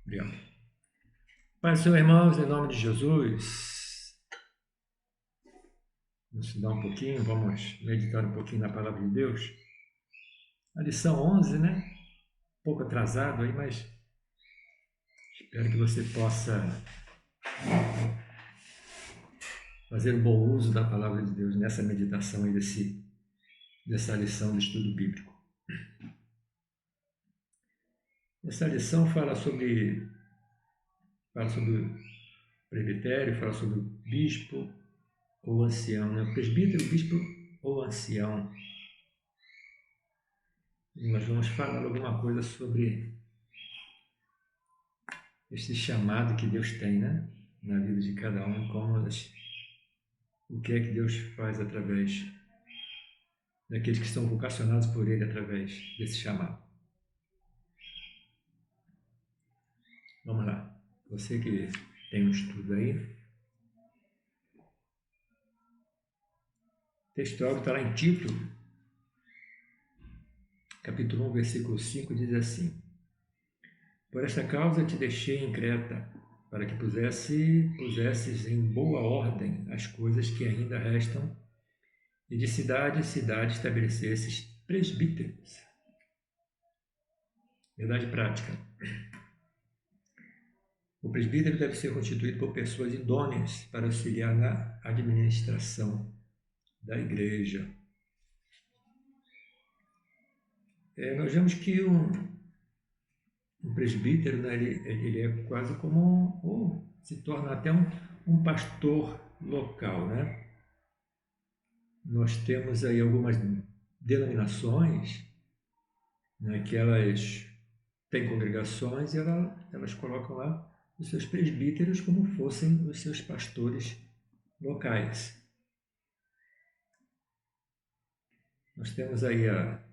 Obrigado. Pai, Senhor, irmãos, em nome de Jesus, vamos estudar um pouquinho, vamos meditar um pouquinho na palavra de Deus. A lição 11, né? Um pouco atrasado aí, mas espero que você possa fazer um bom uso da palavra de Deus nessa meditação aí dessa lição de estudo bíblico. Essa lição fala sobre o presbitério, fala sobre o bispo ou ancião, né? Presbítero, bispo ou ancião. E nós vamos falar alguma coisa sobre esse chamado que Deus tem, né? Na vida de cada um, o que é que Deus faz através daqueles que são vocacionados por Ele através desse chamado. Vamos lá. Você que tem um estudo aí. O texto áudio está lá em Tito, capítulo 1, versículo 5, diz assim: Por esta causa te deixei em Creta, para que pusesses em boa ordem as coisas que ainda restam, e de cidade em cidade estabelecesses presbíteros. Verdade prática. O presbítero deve ser constituído por pessoas idôneas para auxiliar na administração da igreja. Nós vemos que um presbítero, né, ele é quase como, ou se torna até um pastor local, né? Nós temos aí algumas denominações, né, que elas têm congregações e elas colocam lá os seus presbíteros como fossem os seus pastores locais. Nós temos aí a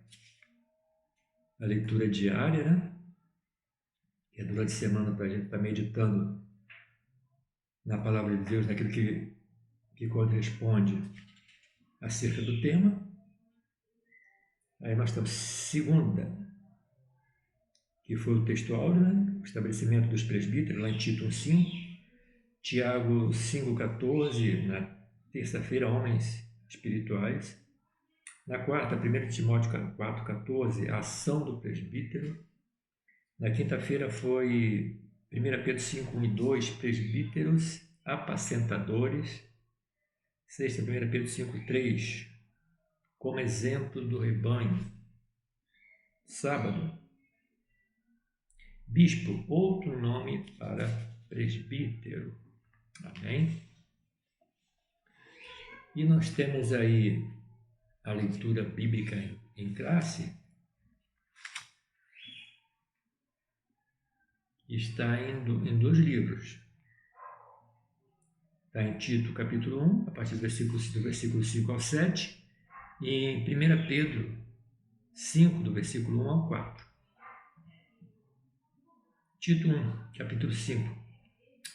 leitura diária, né? Que é durante a semana para a gente estar meditando na palavra de Deus, naquilo que corresponde acerca do tema. Aí nós temos segunda, que foi o texto áureo, né? O estabelecimento dos presbíteros, lá em Tito 1:5, Tiago 5:14, na terça-feira, homens espirituais. Na quarta, 1 Timóteo 4:14, a ação do presbítero. Na quinta-feira foi 1 Pedro 5:1 e 2, presbíteros apacentadores. Sexta, 1 Pedro 5:3, como exemplo do rebanho. Sábado, bispo, outro nome para presbítero. Amém? E nós temos aí a leitura bíblica em classe. Está em dois livros. Está em Tito, capítulo 1, a partir do versículo 5 ao 7, e em 1 Pedro 5, do versículo 1 ao 4. Tito 1, capítulo 5,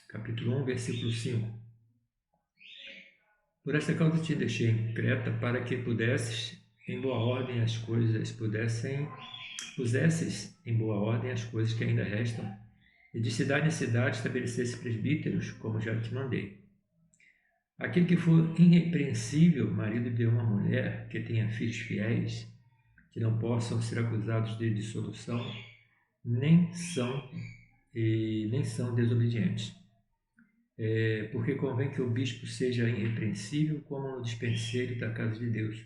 capítulo 1, versículo 5. Por esta causa te deixei em Creta, para que pudesses em boa ordem as coisas, pusesses em boa ordem as coisas que ainda restam, e de cidade em cidade estabelecesse presbíteros, como já te mandei. Aquele que for irrepreensível, marido de uma mulher que tenha filhos fiéis, que não possam ser acusados de dissolução, nem são desobedientes. Porque convém que o bispo seja irrepreensível como no dispenseiro da casa de Deus,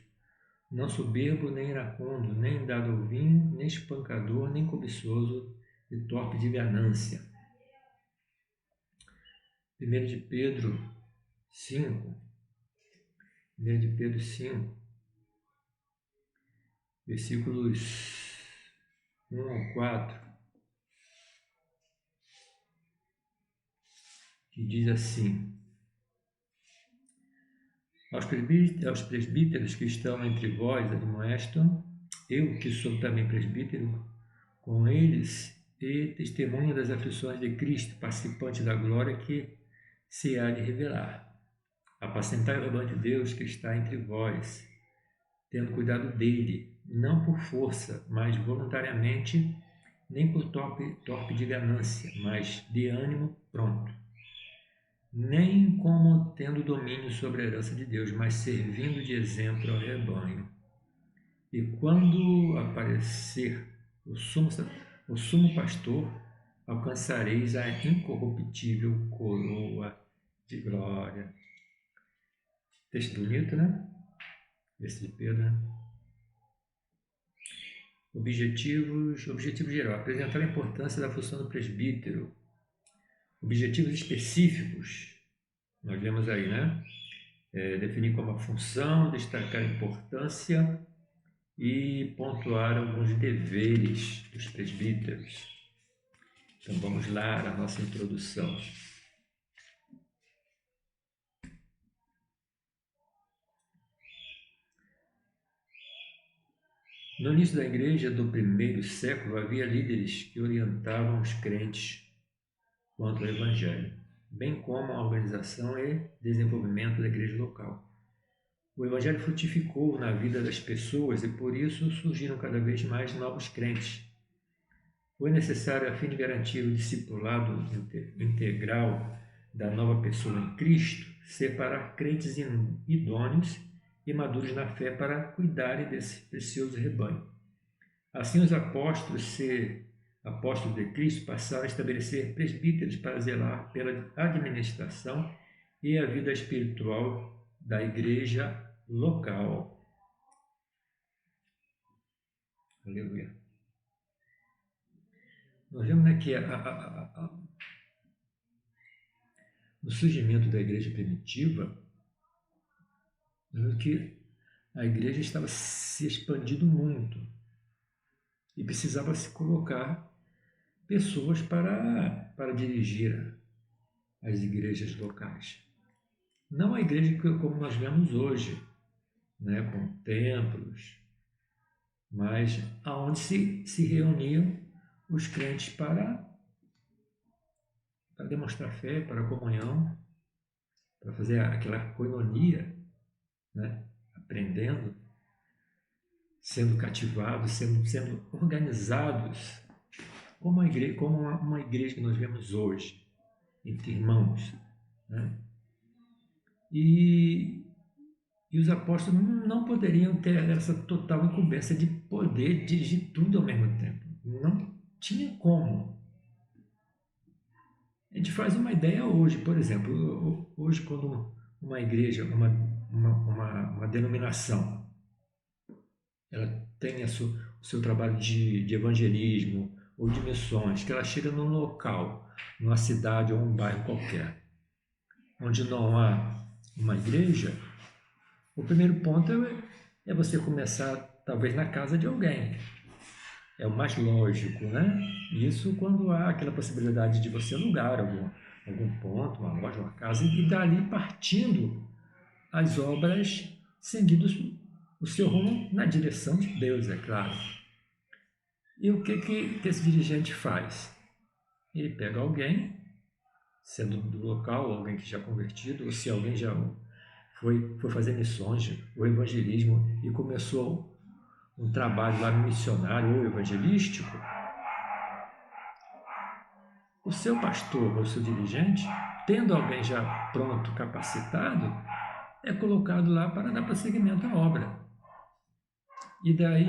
não soberbo, nem iracundo, nem dado ao vinho, nem espancador, nem cobiçoso e torpe de ganância. 1 de Pedro 5, 1 de Pedro 5, versículos 1 ao 4, que diz assim: aos presbíteros que estão entre vós admoestam, eu que sou também presbítero, com eles e testemunha das aflições de Cristo, participante da glória que se há de revelar. Apacentai o rebanho de Deus que está entre vós, tendo cuidado dele, não por força, mas voluntariamente, nem por torpe de ganância, mas de ânimo pronto, nem como tendo domínio sobre a herança de Deus, mas servindo de exemplo ao rebanho. E quando aparecer o sumo pastor, alcançareis a incorruptível coroa de glória. Texto bonito, né? Esse de Pedro, né? Objetivos geral. Apresentar a importância da função do presbítero. Objetivos específicos. Nós vemos aí, né? Definir como a função, destacar a importância e pontuar alguns deveres dos presbíteros. Então vamos lá na nossa introdução. No início da igreja do primeiro século havia líderes que orientavam os crentes quanto ao evangelho, bem como a organização e desenvolvimento da igreja local. O evangelho frutificou na vida das pessoas e por isso surgiram cada vez mais novos crentes. Foi necessário, a fim de garantir o discipulado integral da nova pessoa em Cristo, separar crentes idôneos e maduros na fé para cuidarem desse precioso rebanho. Assim, os apóstolos de Cristo passaram a estabelecer presbíteros para zelar pela administração e a vida espiritual da igreja local. Aleluia. Nós vemos, né, que no surgimento da igreja primitiva, nós vemos que a igreja estava se expandindo muito e precisava se colocar pessoas para dirigir as igrejas locais. Não a igreja como nós vemos hoje, né, com templos, mas aonde se reuniam os crentes para demonstrar fé, para a comunhão, para fazer aquela coinonia, né, aprendendo, sendo cativados, sendo organizados, como uma igreja que nós vemos hoje, entre irmãos, né? E os apóstolos não poderiam ter essa total incumbência de poder dirigir tudo ao mesmo tempo. Não tinha como. A gente faz uma ideia hoje, por exemplo, hoje quando uma igreja, uma denominação, ela tem o seu trabalho de evangelismo ou de missões, que ela chega num local, numa cidade ou um bairro qualquer, onde não há uma igreja, o primeiro ponto é você começar, talvez, na casa de alguém. É o mais lógico, né? Isso quando há aquela possibilidade de você alugar algum ponto, uma loja, uma casa, e dali partindo as obras, seguindo o seu rumo na direção de Deus, é claro. E o que esse dirigente faz? Ele pega alguém, sendo do local, alguém que já é convertido, ou se alguém já foi fazer missões, o evangelismo, e começou um trabalho lá missionário ou evangelístico, o seu pastor ou seu dirigente, tendo alguém já pronto, capacitado, é colocado lá para dar prosseguimento à obra. E daí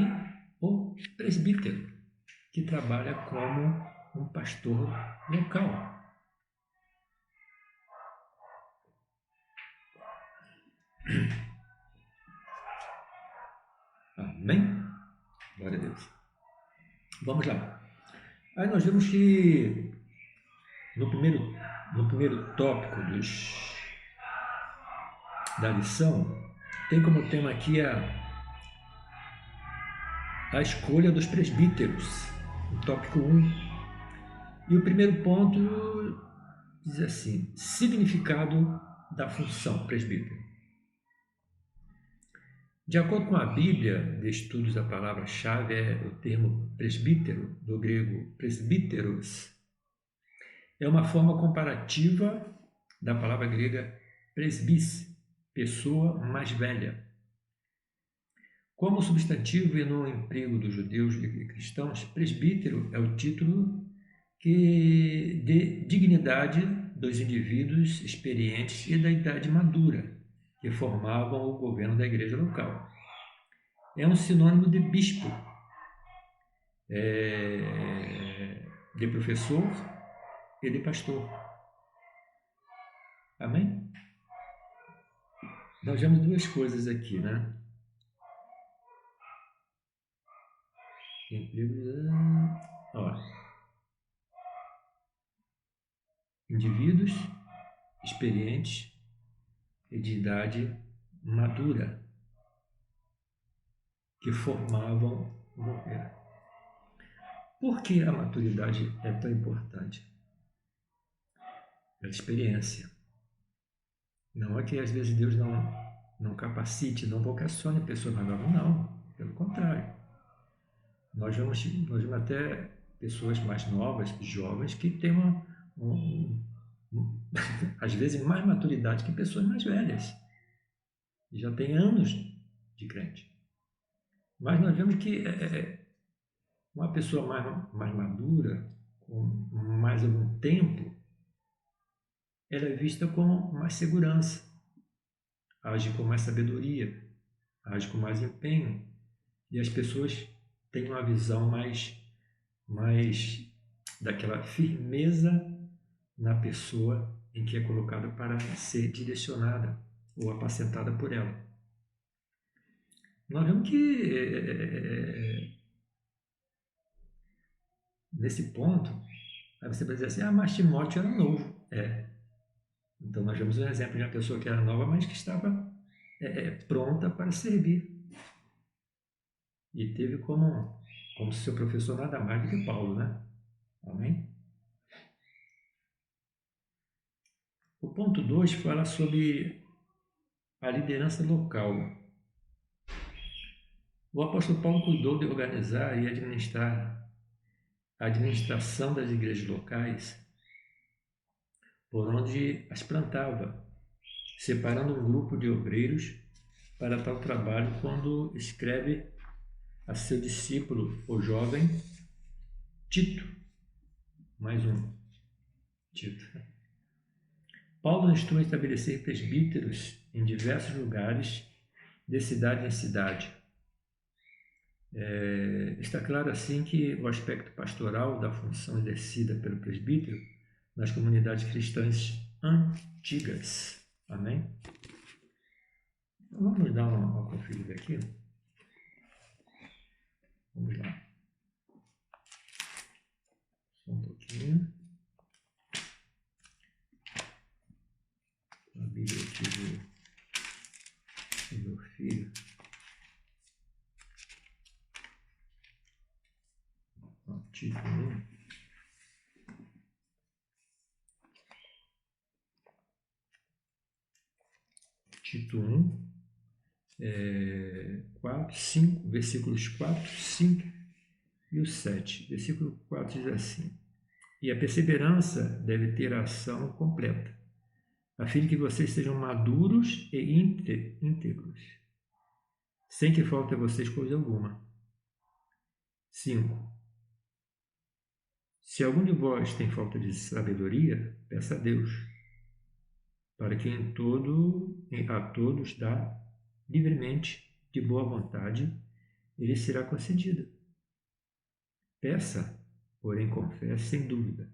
o presbítero, que trabalha como um pastor local. Amém? Glória a Deus. Vamos lá. Aí nós vemos que no primeiro tópico da lição, tem como tema aqui a escolha dos presbíteros, o tópico 1. E o primeiro ponto diz assim: significado da função presbítero. De acordo com a Bíblia, de estudos da palavra-chave é o termo presbítero, do grego presbíteros. É uma forma comparativa da palavra grega presbis, pessoa mais velha. Como substantivo e no emprego dos judeus e cristãos, presbítero é o título que de dignidade dos indivíduos experientes e da idade madura, que formavam o governo da igreja local. É um sinônimo de bispo, de professor e de pastor. Amém? Nós vemos duas coisas aqui, né? Indivíduos experientes e de idade madura que formavam o governo. Por que a maturidade é tão importante? A experiência. Não é que às vezes Deus não capacite, não vocacione pessoas mais novas, não. Pelo contrário. Nós vemos até pessoas mais novas, jovens, que têm às vezes mais maturidade que pessoas mais velhas. E já têm anos de crente. Mas nós vemos que uma pessoa mais madura, com mais algum tempo, ela é vista com mais segurança, age com mais sabedoria, age com mais empenho. E as pessoas têm uma visão mais daquela firmeza na pessoa em que é colocada para ser direcionada ou apacentada por ela. Nós vemos que nesse ponto, aí você vai dizer assim, mas Timóteo era novo. Então nós vemos um exemplo de uma pessoa que era nova, mas que estava pronta para servir. E teve como seu professor nada mais do que Paulo, né? Amém? O ponto 2 fala sobre a liderança local. O apóstolo Paulo cuidou de organizar e administrar a administração das igrejas locais por onde as plantava, separando um grupo de obreiros para tal trabalho quando escreve a seu discípulo, o jovem Tito. Mais um, Tito. Paulo instrui a estabelecer presbíteros em diversos lugares, de cidade em cidade. Está claro assim que o aspecto pastoral da função exercida pelo presbítero nas comunidades cristãs antigas. Amém? Então, vamos dar uma conferida aqui. Vamos lá. Só um pouquinho. A Bíblia aqui do meu filho. Tito 1. Tito 1, 4, 5, versículos 4, 5 e o 7. Versículo 4 diz assim: E a perseverança deve ter a ação completa, a fim de que vocês sejam maduros e íntegros, sem que falte a vocês coisa alguma. 5. Se algum de vós tem falta de sabedoria, peça a Deus, para que a todos dá livremente, de boa vontade, e lhe será concedida. Peça, porém confesse sem dúvida,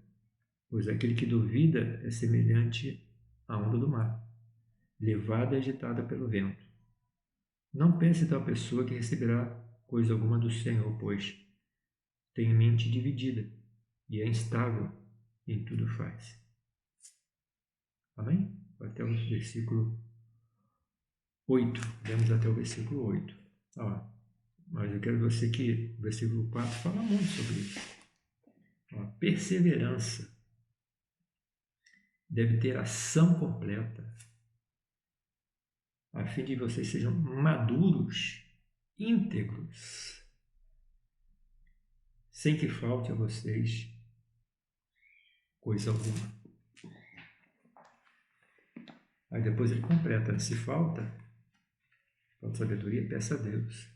pois aquele que duvida é semelhante à onda do mar, levada e agitada pelo vento. Não pense tal pessoa que receberá coisa alguma do Senhor, pois tem mente dividida e é instável em tudo faz. Amém? Até o versículo 8. Vamos até o versículo 8. Mas eu quero você que o versículo 4 fala muito sobre isso. Perseverança deve ter ação completa, a fim de que vocês sejam maduros, íntegros, sem que falte a vocês coisa alguma. Aí depois ele completa, se falta sabedoria, peça a Deus.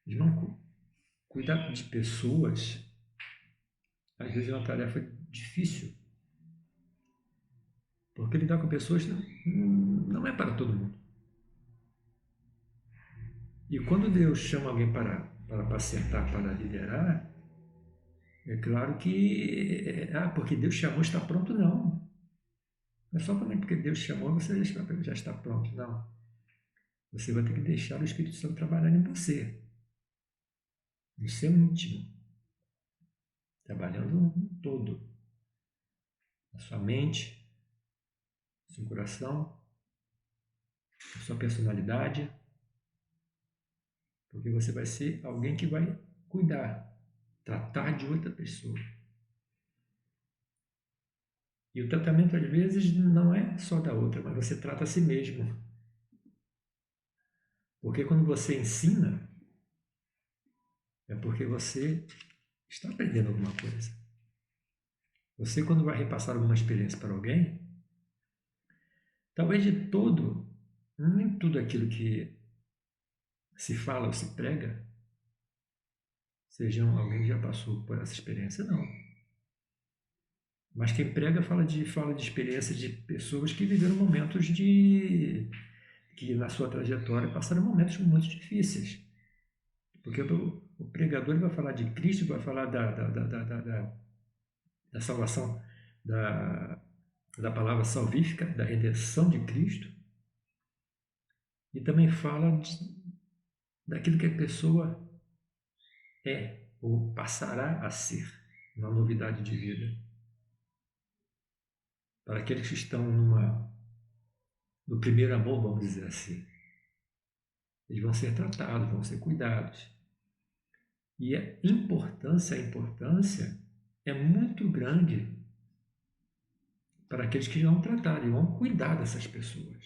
Irmão, cuidar de pessoas, às vezes é uma tarefa difícil, porque lidar com pessoas não é para todo mundo. E quando Deus chama alguém para apacentar, para liderar, é claro que, porque Deus chamou, está pronto, não. Não é só porque Deus chamou, você já está pronto, não. Você vai ter que deixar o Espírito Santo trabalhar em você, no seu íntimo, trabalhando no todo, na sua mente, no seu coração, na sua personalidade, porque você vai ser alguém que vai cuidar, tratar de outra pessoa. E o tratamento, às vezes, não é só da outra, mas você trata a si mesmo. Porque quando você ensina, é porque você está aprendendo alguma coisa. Você, quando vai repassar alguma experiência para alguém, talvez nem tudo aquilo que se fala ou se prega, seja alguém que já passou por essa experiência, não. Mas quem prega fala de experiência de pessoas que viveram momentos que na sua trajetória passaram momentos muito difíceis. Porque o pregador vai falar de Cristo, vai falar da salvação, da palavra salvífica, da redenção de Cristo, e também fala daquilo que a pessoa é ou passará a ser, uma novidade de vida. Para aqueles que estão no primeiro amor, vamos dizer assim, eles vão ser tratados, vão ser cuidados. E a importância é muito grande para aqueles que vão tratar e vão cuidar dessas pessoas.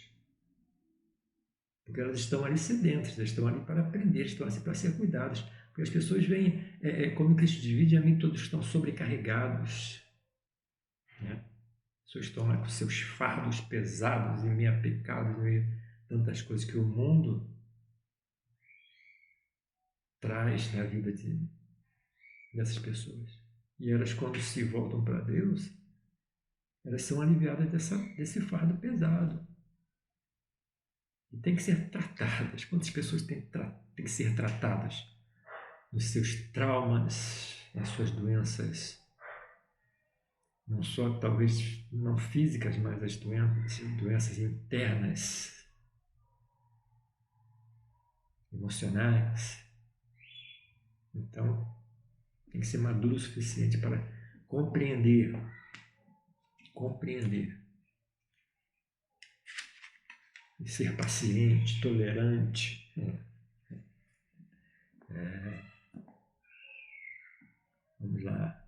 Porque elas estão ali sedentas, elas estão ali para aprender, estão ali para ser cuidadas. Porque as pessoas veem, como Cristo divide, a mim todos estão sobrecarregados. Né? As pessoas estão lá com seus fardos pesados e meio pecados, meio tantas coisas que o mundo traz na vida dessas pessoas. E elas, quando se voltam para Deus, elas são aliviadas desse fardo pesado. E tem que ser tratadas. Quantas pessoas têm que ser tratadas nos seus traumas, nas suas doenças, não só talvez não físicas, mas as doenças internas, emocionais. Então, tem que ser maduro o suficiente para compreender e ser paciente, tolerante. Vamos lá.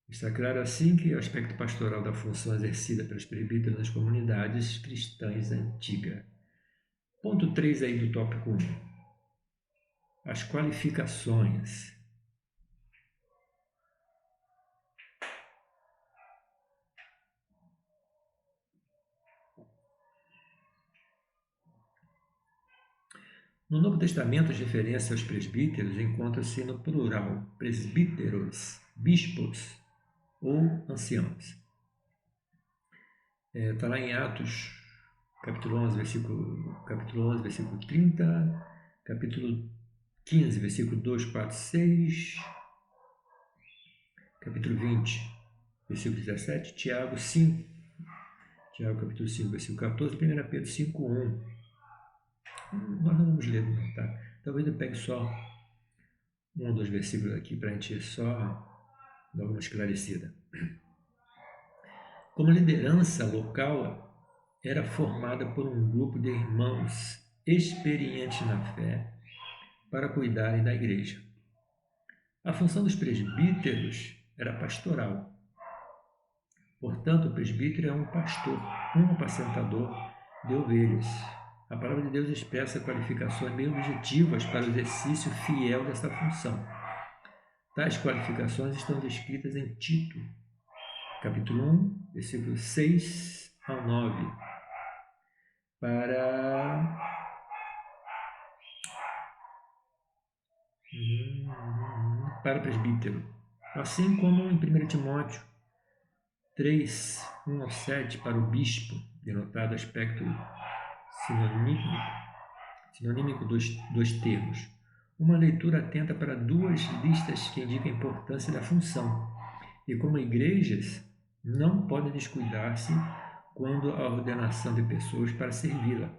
Está claro assim que o aspecto pastoral da função exercida pelos presbíteros nas comunidades cristãs antigas. Ponto 3 aí do tópico 1. As qualificações. No Novo Testamento, as referências aos presbíteros encontram-se no plural, presbíteros, bispos ou anciãos. Está lá em Atos, capítulo 11, versículo 30, capítulo 15, versículo 2, 4, 6, capítulo 20, versículo 17, Tiago capítulo 5, versículo 14, 1 Pedro 5, 1. Nós não vamos ler, não, tá? Talvez eu pegue só um ou dois versículos aqui para a gente só dar uma esclarecida. Como liderança local, era formada por um grupo de irmãos experientes na fé para cuidarem da igreja. A função dos presbíteros era pastoral. Portanto, o presbítero é um pastor, um apacentador de ovelhas. A palavra de Deus expressa qualificações bem objetivas para o exercício fiel dessa função. Tais qualificações estão descritas em Tito, capítulo 1, versículos 6 ao 9. para presbítero. Assim como em 1 Timóteo 3, 1 ao 7, para o bispo, denotado aspecto sinonímico dos termos. Uma leitura atenta para duas listas que indicam a importância da função, e como igrejas não podem descuidar-se quando a ordenação de pessoas para servi-la.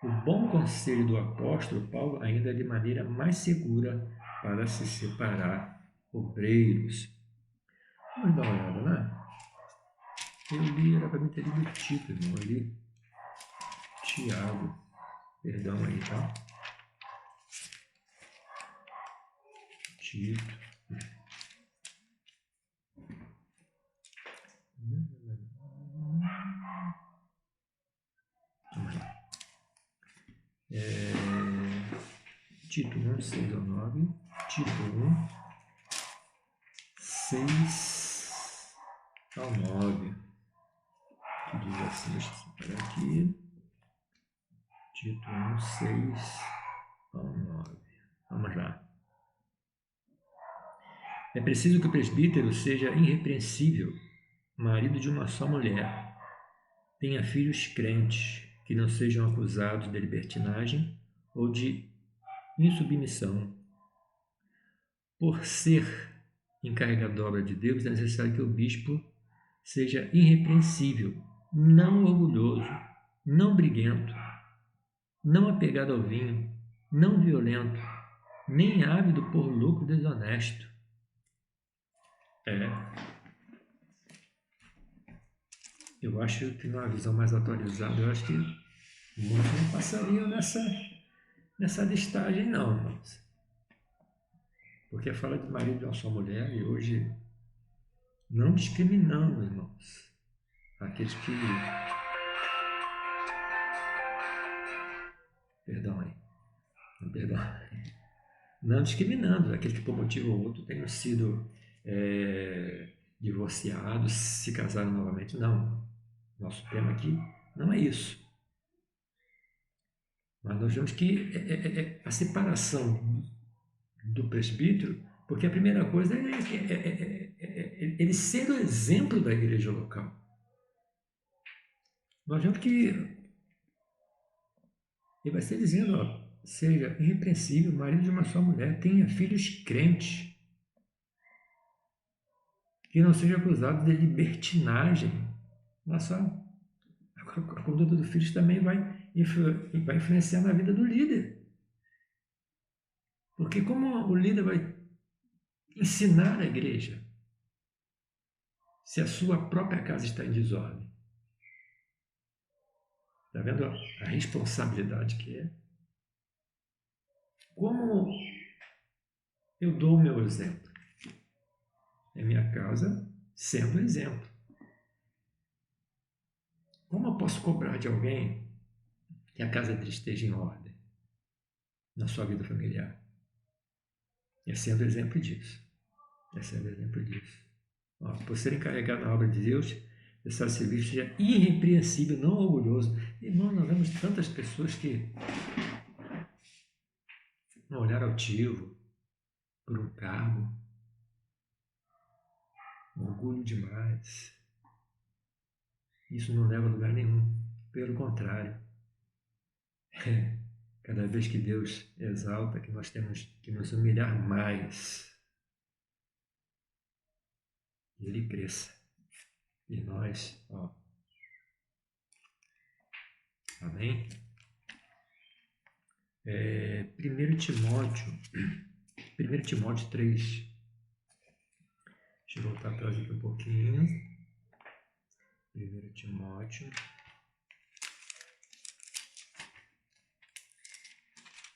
O bom conselho do apóstolo Paulo ainda é de maneira mais segura para se separar obreiros. Vamos dar uma olhada, né? Eu li, era para mim ter lido Tito, irmão. Eu li Tiago. Perdão aí, tá? Tito. Vamos lá. Tito 1, 6 ao 9. Tito 1, 6 ao 9. Que diz assim, deixa eu separar aqui. Tito 1, 6 ao 9. Vamos lá. É preciso que o presbítero seja irrepreensível, marido de uma só mulher, tenha filhos crentes, que não sejam acusados de libertinagem ou de insubmissão. Por ser encarregado da obra de Deus, é necessário que o bispo seja irrepreensível, não orgulhoso, não briguento, não apegado ao vinho, não violento, nem ávido por lucro desonesto. Eu acho que numa visão mais atualizada, eu acho que muitos não passariam nessa listagem não, irmãos. Porque fala de marido de uma só mulher e hoje não discriminando, irmãos, aqueles que... Perdão aí. Perdão. Não discriminando aqueles que por motivo ou outro tenham sido divorciados, se casaram novamente. Não. Nosso tema aqui não é isso. Mas nós vemos que a separação do presbítero, porque a primeira coisa é ele ser o exemplo da igreja local. Nós vemos que ele vai ser dizendo, ó, seja irrepreensível, marido de uma só mulher, tenha filhos crentes, que não seja acusado de libertinagem. Olha só, a conduta dos filhos também vai influenciar na vida do líder. Porque como o líder vai ensinar a igreja se a sua própria casa está em desordem? Está vendo a responsabilidade que é? Como eu dou o meu exemplo? É minha casa sendo exemplo. Como eu posso cobrar de alguém que a casa dele esteja em ordem na sua vida familiar? É sendo exemplo disso. É sendo exemplo disso. Ó, por ser encarregado na obra de Deus, esse serviço seja irrepreensível, não orgulhoso. Irmão, nós vemos tantas pessoas que não olharam altivo por um cargo, orgulho demais. Isso não leva a lugar nenhum. Pelo contrário, cada vez que Deus exalta, que nós temos que nos humilhar mais, e Ele cresça. E nós, ó. Amém? 1 Timóteo 3. Deixa eu voltar atrás aqui um pouquinho. 1 Timóteo.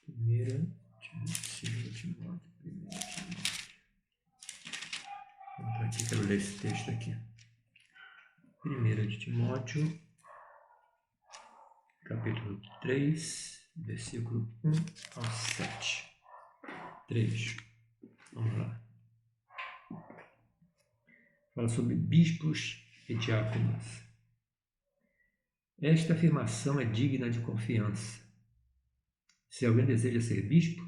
1 Timóteo. Vamos para aqui, quero ler esse texto aqui. 1 Timóteo, capítulo 3, versículo 1 ao 7. 3. Vamos lá. Fala sobre bispos e diáconos. Esta afirmação é digna de confiança. Se alguém deseja ser bispo,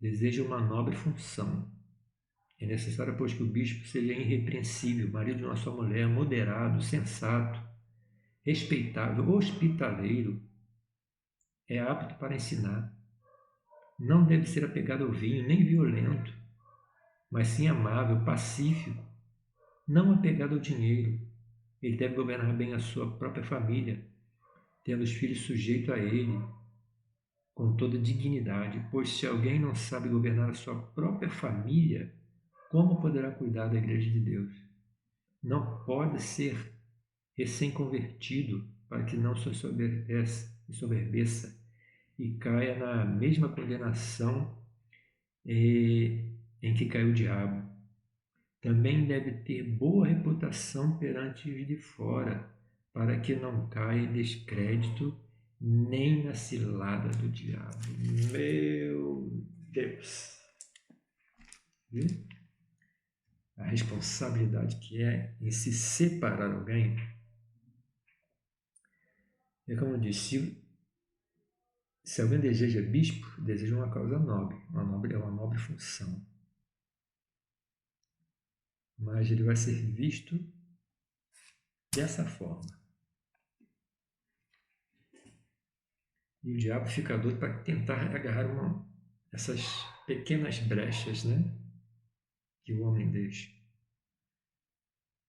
deseja uma nobre função. É necessário, pois, que o bispo seja irrepreensível, marido de uma só mulher, moderado, sensato, respeitável, hospitaleiro, é apto para ensinar. Não deve ser apegado ao vinho, nem violento, mas sim amável, pacífico, não apegado ao dinheiro. Ele deve governar bem a sua própria família, tendo os filhos sujeitos a ele, com toda dignidade, pois se alguém não sabe governar a sua própria família, como poderá cuidar da igreja de Deus? Não pode ser recém-convertido para que não se ensoberbeça e caia na mesma condenação em que caiu o diabo. Também deve ter boa reputação perante os de fora, para que não caia em descrédito nem na cilada do diabo. Meu Deus! Viu? A responsabilidade que é em se separar alguém. É como eu disse, se alguém deseja bispo, deseja uma causa nobre. É uma nobre função. Mas ele vai ser visto dessa forma. E o diabo fica doido para tentar agarrar essas pequenas brechas, né, que o homem deixa.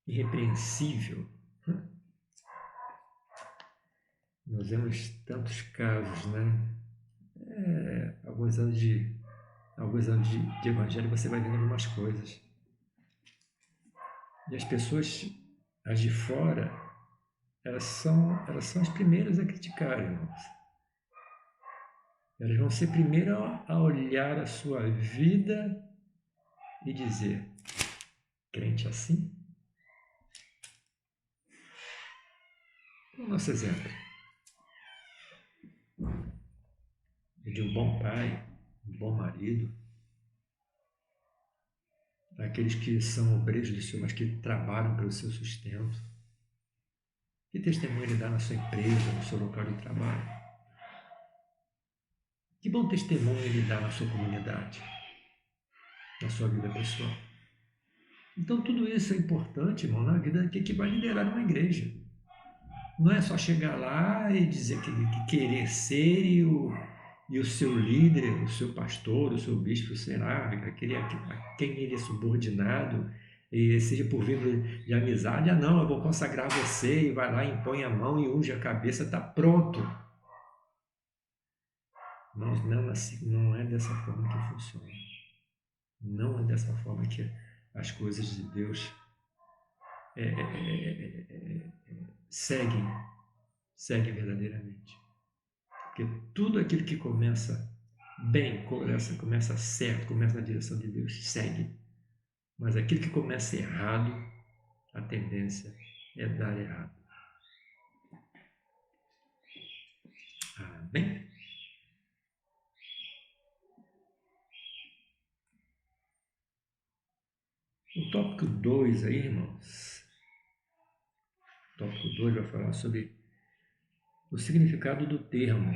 Irrepreensível. Nós vemos tantos casos, né? Alguns anos de evangelho você vai vendo algumas coisas. E as pessoas, as de fora, elas são as primeiras a criticar, irmãos. Elas vão ser primeiras a olhar a sua vida e dizer: crente assim? O nosso exemplo é de um bom pai, um bom marido, aqueles que são obreiros do Senhor, mas que trabalham pelo seu sustento. Que testemunho ele dá na sua empresa, no seu local de trabalho? Que bom testemunho ele dá na sua comunidade, na sua vida pessoal? Então, tudo isso é importante, irmão, na vida que vai liderar uma igreja. Não é só chegar lá e dizer que querer ser e o seu líder, o seu pastor, o seu bispo será aquele a quem ele é subordinado, e seja por vínculo de amizade. Ah, não, eu vou consagrar você, e vai lá, impõe a mão e unge a cabeça, está pronto. Não é dessa forma que funciona. Não é dessa forma que as coisas de Deus seguem verdadeiramente. Porque tudo aquilo que começa bem, começa certo, começa na direção de Deus, segue. Mas aquilo que começa errado, a tendência é dar errado. Amém? O tópico 2 aí, irmãos. O tópico 2 vai falar sobre o significado do termo.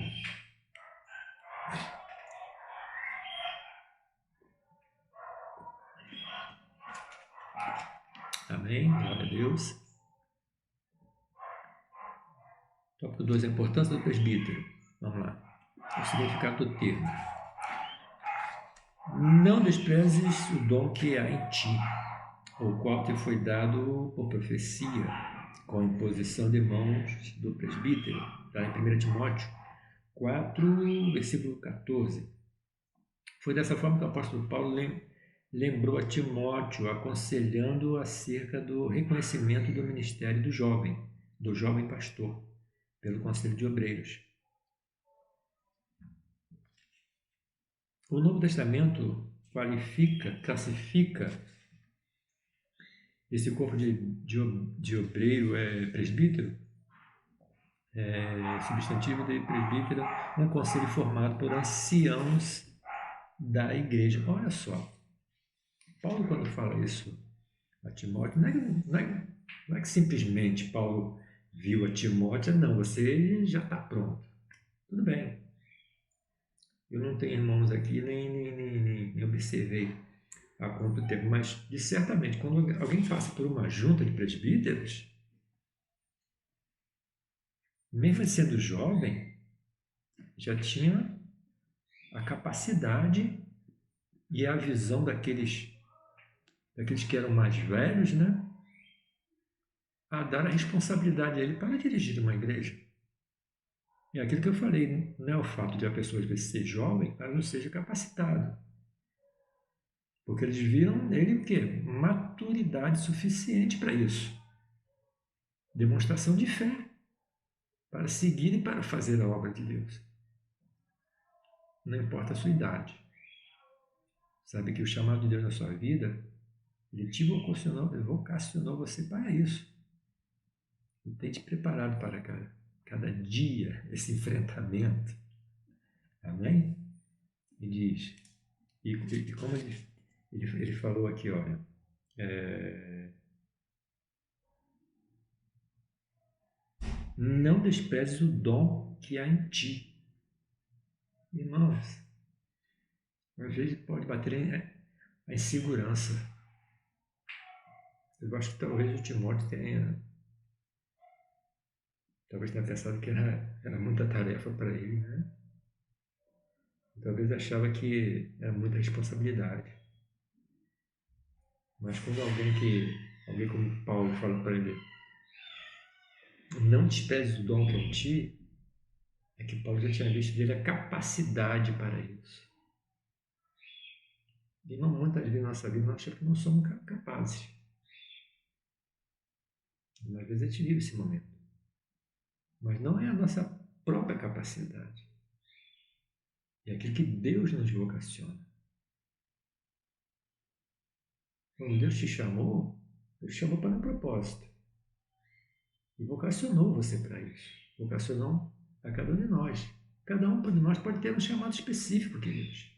Amém? Glória a Deus. Tópico 2, a importância do presbítero. Vamos lá. O significado do termo. Não desprezes o dom que há em ti, o qual te foi dado por profecia, com a imposição de mãos do presbítero. Está em 1 Timóteo 4, versículo 14. Foi dessa forma que o apóstolo Paulo lembrou a Timóteo, aconselhando acerca do reconhecimento do ministério do jovem pastor, pelo Conselho de Obreiros. O Novo Testamento classifica esse corpo de obreiro, presbítero, substantivo de presbítero, um conselho formado por anciãos da igreja. Olha só, Paulo, quando fala isso a Timóteo, não é que simplesmente Paulo viu a Timóteo, não, você já está pronto. Tudo bem. Eu não tenho irmãos aqui, nem observei há quanto tempo, mas, de certamente, quando alguém passa por uma junta de presbíteros, mesmo sendo jovem, já tinha a capacidade e a visão daqueles que eram mais velhos, né, a dar a responsabilidade a ele para dirigir uma igreja. E aquilo que eu falei, não é o fato de a pessoa às vezes ser jovem, ela não seja capacitada. Porque eles viram nele o quê? Maturidade suficiente para isso. Demonstração de fé para seguir e para fazer a obra de Deus. Não importa a sua idade. Sabe que o chamado de Deus na sua vida, ele te vocacionou você para isso. Ele tem te preparado para cada dia esse enfrentamento. Amém? E diz, e como ele falou aqui, olha, não desprezes o dom que há em ti. Irmãos, às vezes pode bater a insegurança. Eu acho que talvez o Timóteo talvez tenha pensado que era muita tarefa para ele, né? Talvez achava que era muita responsabilidade. Mas quando alguém como Paulo fala para ele, não desprezes o dom que é em ti, é que Paulo já tinha visto dele a capacidade para isso. E não muitas vezes na nossa vida nós achamos que não somos capazes. Às vezes a gente vive esse momento. Mas não é a nossa própria capacidade. É aquilo que Deus nos vocaciona. Quando Deus te chamou para um propósito. E vocacionou você para isso. Vocacionou a cada um de nós. Cada um de nós pode ter um chamado específico, queridos.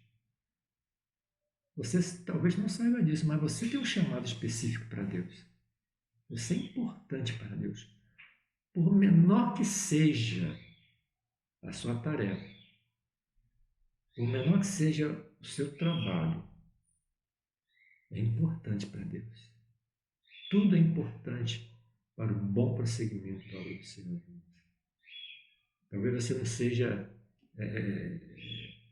Você talvez não saiba disso, mas você tem um chamado específico para Deus. Você é importante para Deus. Por menor que seja a sua tarefa, por menor que seja o seu trabalho, é importante para Deus. Tudo é importante para o bom prosseguimento da obra do Senhor. Talvez você não seja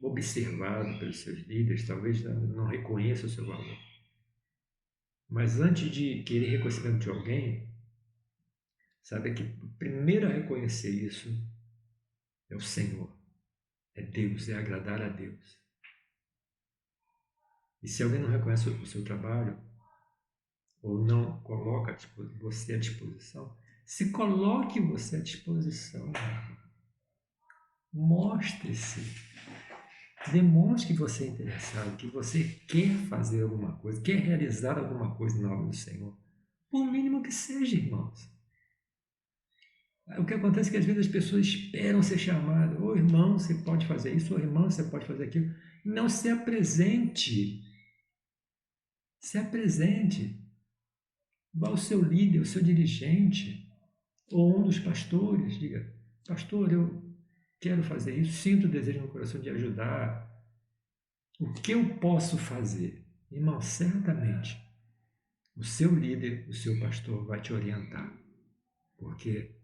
observado pelos seus líderes, talvez não reconheça o seu valor. Mas antes de querer reconhecimento de alguém, sabe que o primeiro a reconhecer isso é o Senhor, é Deus, é agradar a Deus. E se alguém não reconhece o seu trabalho, ou não coloca você à disposição, se coloque você à disposição. Mostre-se. Demonstre que você é interessado, que você quer fazer alguma coisa, quer realizar alguma coisa na obra do Senhor. Por mínimo que seja, irmãos. O que acontece é que às vezes as pessoas esperam ser chamadas. Ô irmão, você pode fazer isso, ô irmão, você pode fazer aquilo. Não se apresente. Se apresente. Vá ao seu líder, ao seu dirigente, ou um dos pastores, diga, pastor, eu quero fazer isso, sinto o desejo no coração de ajudar. O que eu posso fazer? Irmão, certamente o seu líder, o seu pastor vai te orientar, porque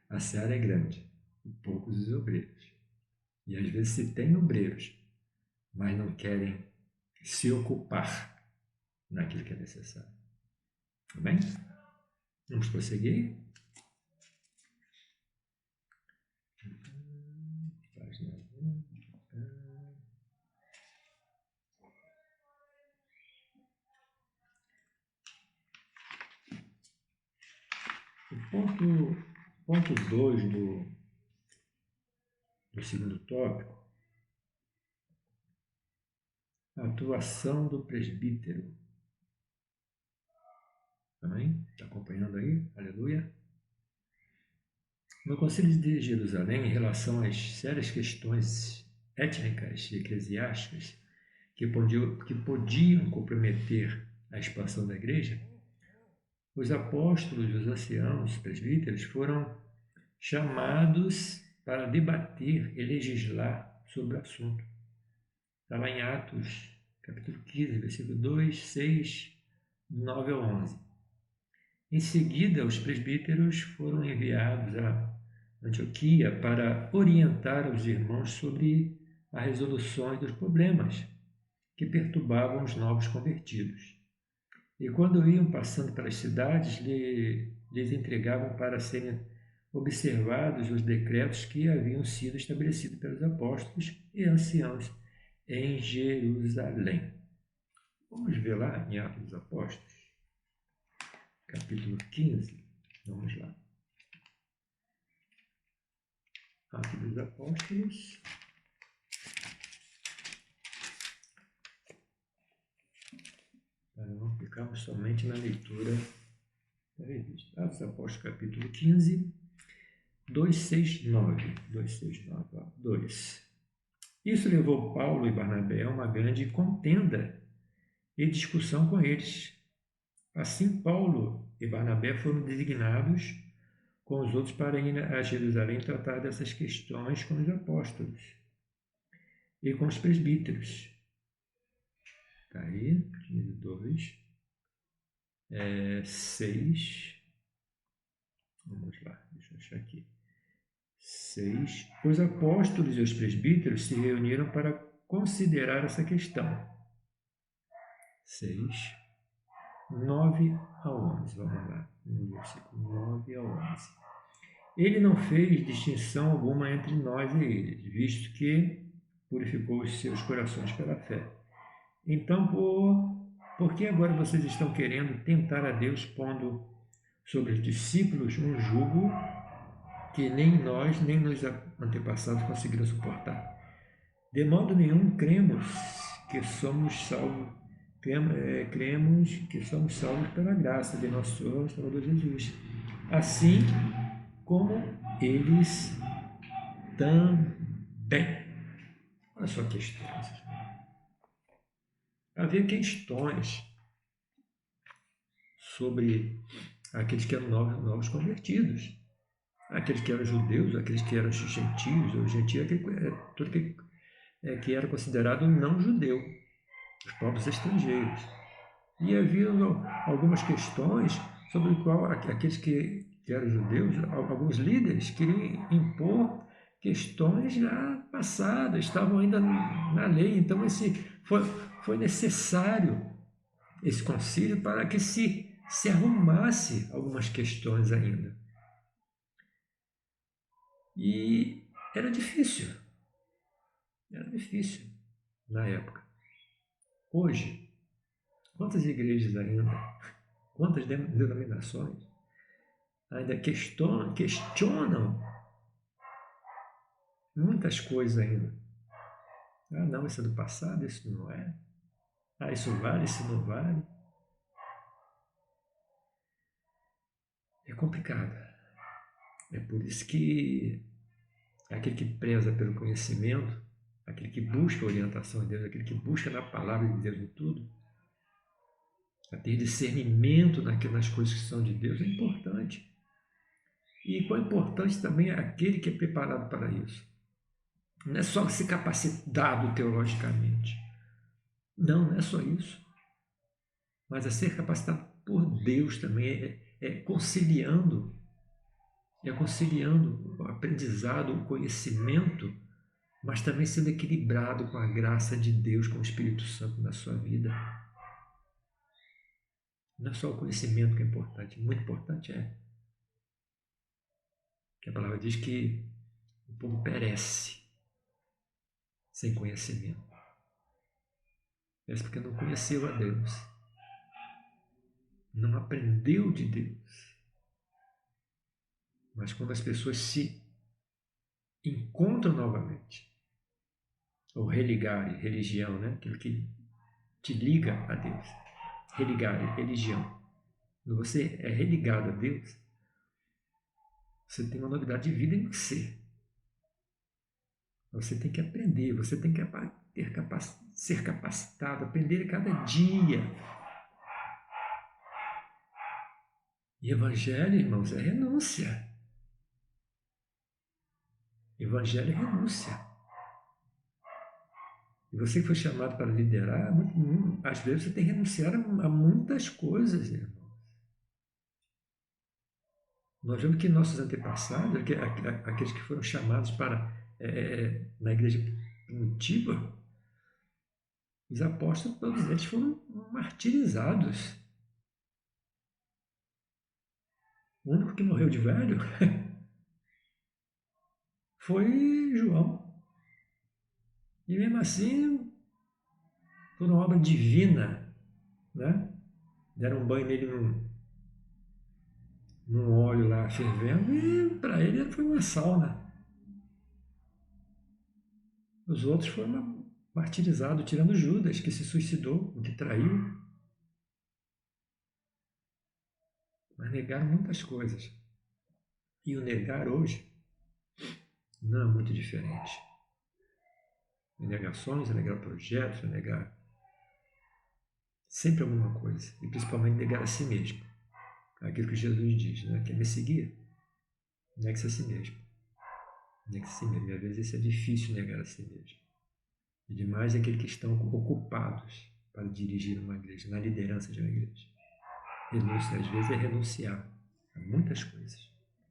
a seara é grande e poucos os obreiros. E às vezes se tem obreiros, mas não querem se ocupar naquilo que é necessário. Tá bem? Vamos prosseguir? Página 1. O ponto 2 do segundo tópico, a atuação do presbítero. Amém? Está acompanhando aí? Aleluia. No Concílio de Jerusalém, em relação às sérias questões étnicas e eclesiásticas que podiam comprometer a expansão da igreja, Os apóstolos, os anciãos, os presbíteros foram chamados para debater e legislar sobre o assunto. Está lá em Atos, capítulo 15, versículo 2, 6, 9 ao 11. Em seguida, os presbíteros foram enviados a Antioquia para orientar os irmãos sobre as resoluções dos problemas que perturbavam os novos convertidos. E quando iam passando pelas cidades, lhes entregavam para serem observados os decretos que haviam sido estabelecidos pelos apóstolos e anciãos em Jerusalém. Vamos ver lá em Atos dos Apóstolos, capítulo 15. Vamos lá. Atos dos Apóstolos. Para não ficarmos somente na leitura da revista. Atos dos Apóstolos, capítulo 15, 269. 2. Isso levou Paulo e Barnabé a uma grande contenda e discussão com eles. Assim, Paulo e Barnabé foram designados com os outros para ir a Jerusalém tratar dessas questões com os apóstolos e com os presbíteros. Está aí, 15, 2, 6. Vamos lá, deixa eu achar aqui. 6. Os apóstolos e os presbíteros se reuniram para considerar essa questão. 6, 9 a 11. Vamos lá, no versículo 9 a 11. Ele não fez distinção alguma entre nós e eles, visto que purificou os seus corações pela fé. Então, por que agora vocês estão querendo tentar a Deus, pondo sobre os discípulos um jugo que nem nós, nem nos antepassados conseguiram suportar? De modo nenhum cremos que somos salvos, cremos que somos salvos pela graça de nosso Senhor Salvador Jesus, assim como eles também. Olha só questões. Havia questões sobre aqueles que eram novos convertidos, aqueles que eram judeus, aqueles que eram gentios, ou gentio, tudo que era considerado não judeu, os povos estrangeiros. E havia algumas questões sobre o qual aqueles que eram judeus, alguns líderes queriam impor questões já passadas, estavam ainda na lei. Então, foi necessário esse concílio para que se arrumasse algumas questões ainda. E era difícil na época. Hoje, quantas igrejas ainda, quantas denominações ainda questionam muitas coisas ainda. Ah, não, isso é do passado, isso não é. Ah, isso vale, isso não vale. É complicado. É por isso que aquele que preza pelo conhecimento, aquele que busca a orientação de Deus, aquele que busca na palavra de Deus em tudo, a ter discernimento nas coisas que são de Deus, é importante. E quão importante também é aquele que é preparado para isso. Não é só ser capacitado teologicamente. Não é só isso. Mas é ser capacitado por Deus também, conciliando o aprendizado, o conhecimento, mas também sendo equilibrado com a graça de Deus, com o Espírito Santo na sua vida. Não é só o conhecimento que é importante, muito importante é que a palavra diz que o povo perece sem conhecimento. Perece porque não conheceu a Deus, não aprendeu de Deus. Mas quando as pessoas se encontram novamente, ou religarem, religião, né? Aquilo que te liga a Deus. Religar, religião. Quando você é religado a Deus, você tem uma novidade de vida em você. Você tem que aprender, você tem que ser capacitado, aprender a cada dia. E evangelho, irmãos, é renúncia. Evangelho é renúncia. E você que foi chamado para liderar, às vezes você tem que renunciar a muitas coisas, irmão. Nós vemos que nossos antepassados, aqueles que foram chamados para, na igreja primitiva, os apóstolos, todos eles foram martirizados. O único que morreu de velho foi João. E mesmo assim, por uma obra divina, né? Deram um banho nele num óleo lá fervendo e para ele foi uma sauna. Os outros foram martirizados, tirando Judas, que se suicidou, o que traiu. Mas negaram muitas coisas. E o negar hoje não é muito diferente. É negações, é negar projetos, é negar sempre alguma coisa. E principalmente negar a si mesmo. Aquilo que Jesus diz, né? Quer me seguir? Negue-se a si mesmo. Negue-se a si mesmo. E às vezes isso é difícil negar a si mesmo. E demais é aqueles que estão ocupados para dirigir uma igreja, na liderança de uma igreja. Renúncia, às vezes, é renunciar a muitas coisas,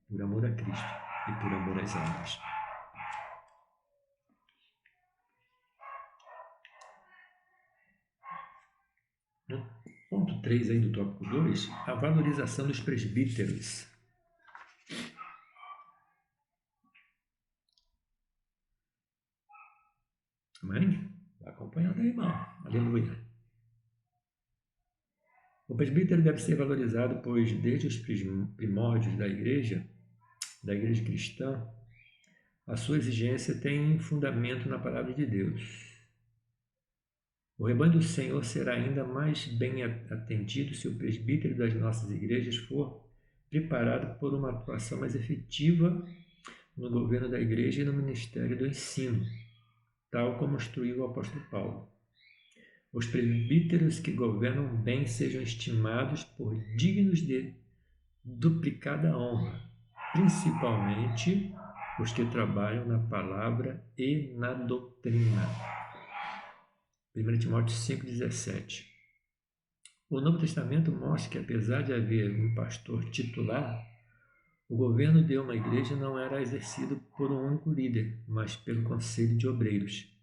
por amor a Cristo e por amor às almas. No ponto 3 aí do tópico 2, a valorização dos presbíteros. Amém? Está acompanhando aí, irmão. Aleluia. O presbítero deve ser valorizado, pois desde os primórdios da igreja cristã, a sua exigência tem fundamento na palavra de Deus. O rebanho do Senhor será ainda mais bem atendido se o presbítero das nossas igrejas for preparado por uma atuação mais efetiva no governo da igreja e no ministério do ensino, tal como instruiu o apóstolo Paulo. Os presbíteros que governam bem sejam estimados por dignos de duplicada honra, principalmente os que trabalham na palavra e na doutrina. 1 Timóteo 5,17. O Novo Testamento mostra que, apesar de haver um pastor titular, o governo de uma igreja não era exercido por um único líder, mas pelo conselho de obreiros.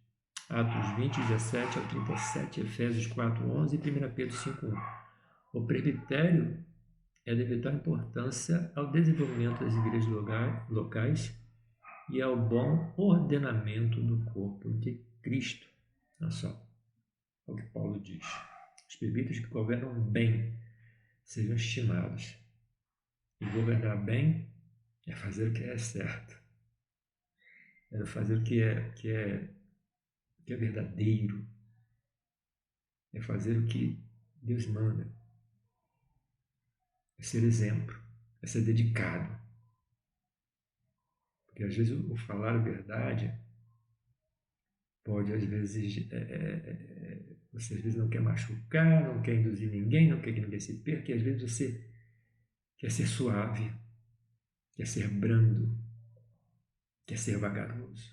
Atos 20, 17 ao 37, Efésios 4, 11 e 1 Pedro 5, 1. O presbitério é de vital importância ao desenvolvimento das igrejas locais e ao bom ordenamento do corpo de Cristo. Olha só o que Paulo diz. Os presbíteros que governam bem sejam estimados. E governar bem é fazer o que é certo. É fazer o que é verdadeiro. É fazer o que Deus manda. É ser exemplo. É ser dedicado. Porque às vezes o falar a verdade pode, às vezes, você às vezes não quer machucar, não quer induzir ninguém, não quer que ninguém se perca, e às vezes você quer ser suave, quer ser brando, quer ser vagaroso.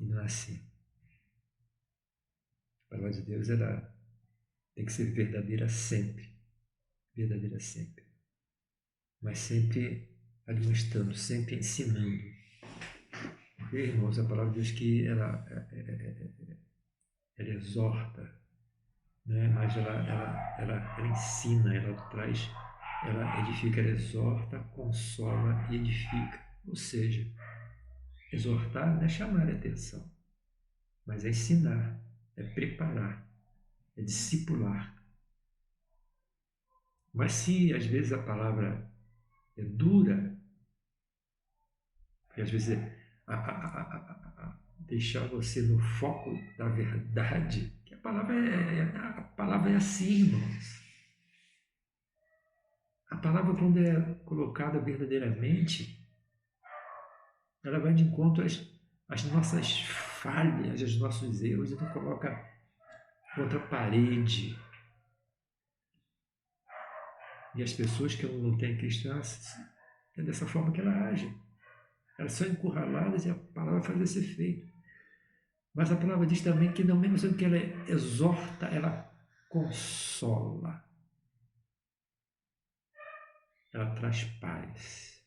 E não é assim. A palavra de Deus tem que ser verdadeira sempre. Verdadeira sempre. Mas sempre administrando, sempre ensinando. Porque, irmãos, a palavra de Deus que ela exorta, né? Mas ela ensina, ela traz, ela edifica, ela exorta, consola e edifica. Ou seja, exortar não é chamar a atenção, mas é ensinar, é preparar, é discipular. Mas se às vezes a palavra é dura, porque às vezes deixar você no foco da verdade, que a palavra é assim, irmãos. A palavra, quando é colocada verdadeiramente, ela vai de encontro às nossas falhas, aos nossos erros, e não coloca contra a parede. E as pessoas que não têm Cristo, é dessa forma que ela age. Elas são encurraladas e a palavra faz esse efeito. Mas a palavra diz também que não mesmo sendo que ela exorta, ela consola. Ela traz paz.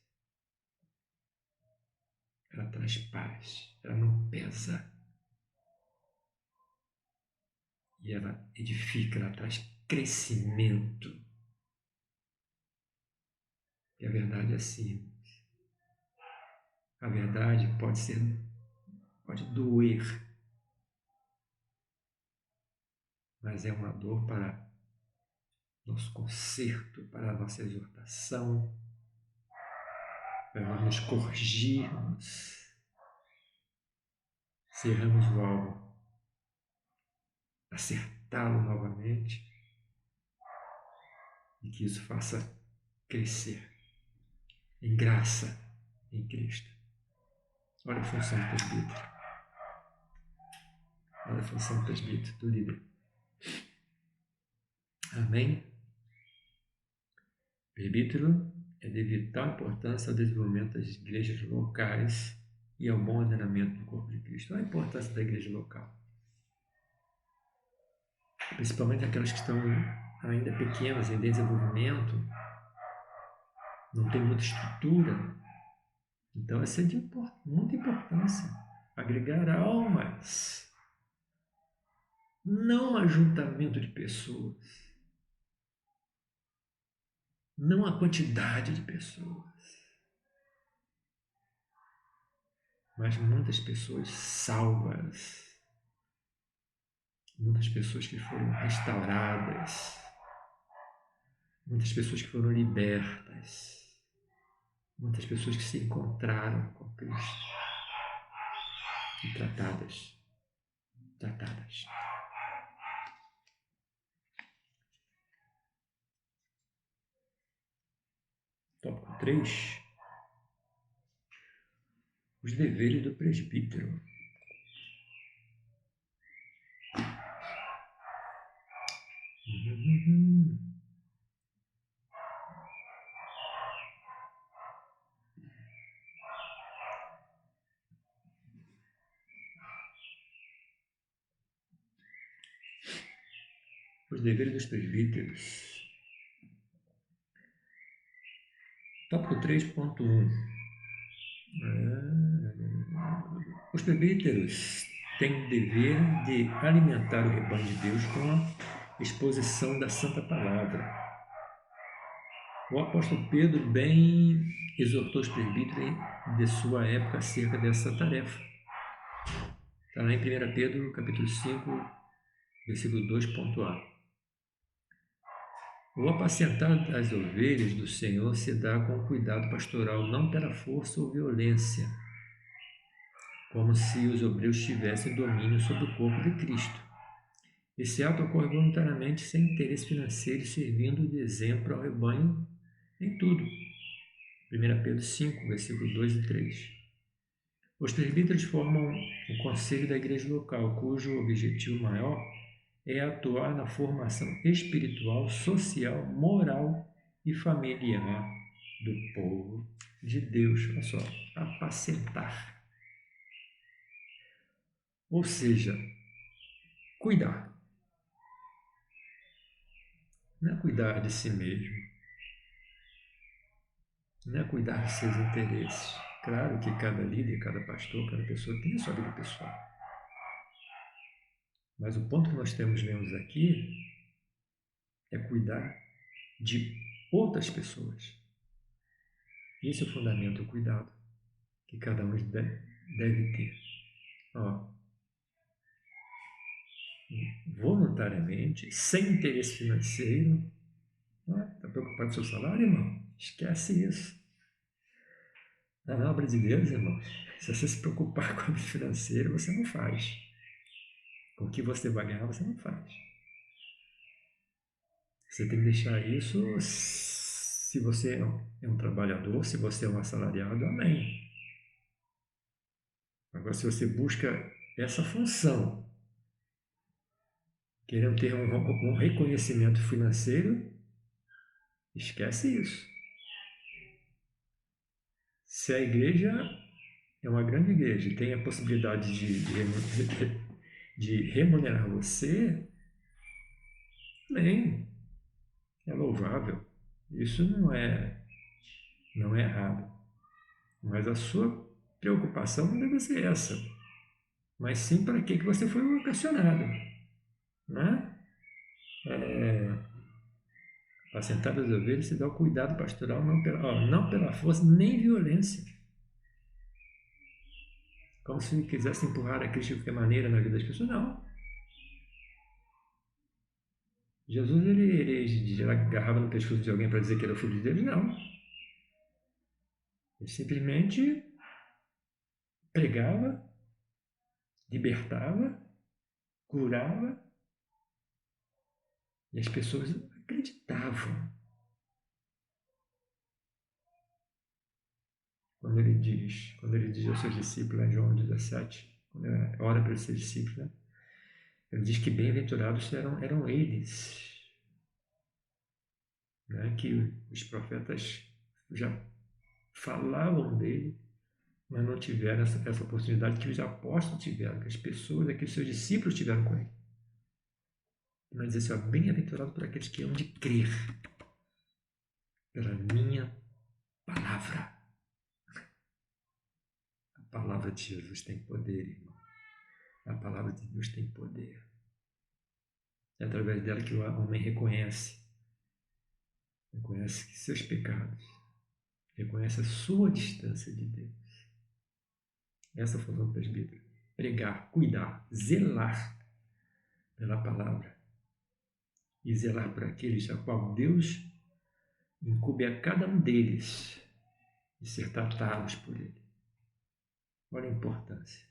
Ela traz paz. Ela não pesa. E ela edifica, ela traz crescimento. E a verdade é assim. A verdade pode doer, mas é uma dor para nosso conserto, para a nossa exortação, para nós nos corrigirmos, se erramos o alvo, acertá-lo novamente e que isso faça crescer em graça em Cristo. Olha a função do presbítero. Olha a função do presbítero, do líder. Amém? Presbítero é de vital importância ao desenvolvimento das igrejas locais e ao bom ordenamento do corpo de Cristo. Olha a importância da igreja local. Principalmente aquelas que estão ainda pequenas, em desenvolvimento, não tem muita estrutura. Então, essa é de muita importância. Agregar almas, não um ajuntamento de pessoas, não a quantidade de pessoas, mas muitas pessoas salvas, muitas pessoas que foram restauradas, muitas pessoas que foram libertas, muitas pessoas que se encontraram com Cristo e tratadas. Tópico 3. Os deveres do presbítero. Os deveres dos presbíteros. Tópico 3.1. Os presbíteros têm o dever de alimentar o rebanho de Deus com a exposição da Santa Palavra. O apóstolo Pedro bem exortou os presbíteros de sua época acerca dessa tarefa. Está lá em 1 Pedro, capítulo 5, versículo 2.a. O apacentar das ovelhas do Senhor se dá com cuidado pastoral, não pela força ou violência, como se os obreiros tivessem domínio sobre o corpo de Cristo. Esse ato ocorre voluntariamente, sem interesse financeiro, servindo de exemplo ao rebanho em tudo. 1 Pedro 5, versículos 2 e 3. Os presbíteros formam o conselho da igreja local, cujo objetivo maior é atuar na formação espiritual, social, moral e familiar do povo de Deus. Olha só, apacentar. Ou seja, cuidar. Não é cuidar de si mesmo. Não é cuidar dos seus interesses. Claro que cada líder, cada pastor, cada pessoa tem a sua vida pessoal. Mas o ponto que nós vemos aqui é cuidar de outras pessoas. Esse é o fundamento, o cuidado que cada um deve ter. Voluntariamente, sem interesse financeiro. Está preocupado com o seu salário, irmão? Esquece isso. Na obra de Deus, irmão, se você se preocupar com a vida financeira, você não faz. Com o que você vai ganhar, você não faz. Você tem que deixar isso, se você é um trabalhador, se você é um assalariado, amém. Agora, se você busca essa função, querendo ter um reconhecimento financeiro, Esquece isso. Se a igreja é uma grande igreja e tem a possibilidade de remunerar você, bem, é louvável. Isso não é errado. Mas a sua preocupação não deve ser essa. Mas sim para que você foi vocacionado. Né? Apacentar as ovelhas se dá o cuidado pastoral não pela força nem violência. Como se quisesse empurrar a Cristo de qualquer maneira na vida das pessoas. Não. Jesus, ele agarrava no pescoço de alguém para dizer que era o filho de Deus? Não. Ele simplesmente pregava, libertava, curava, e as pessoas acreditavam. Quando ele diz aos seus discípulos, em João 17, quando ora pelos seus discípulos, né? Ele diz que bem-aventurados eram eles, né? Que os profetas já falavam dele, mas não tiveram essa oportunidade que os apóstolos tiveram, que as pessoas, que os seus discípulos tiveram com ele. Mas esse é bem-aventurado por aqueles que hão de crer pela minha palavra. A palavra de Jesus tem poder, irmão. A palavra de Deus tem poder. É através dela que o homem reconhece seus pecados, reconhece a sua distância de Deus. Essa é a função do presbítero: pregar, cuidar, zelar pela palavra e zelar por aqueles a qual Deus incube a cada um deles de ser tratados por ele. Olha a importância.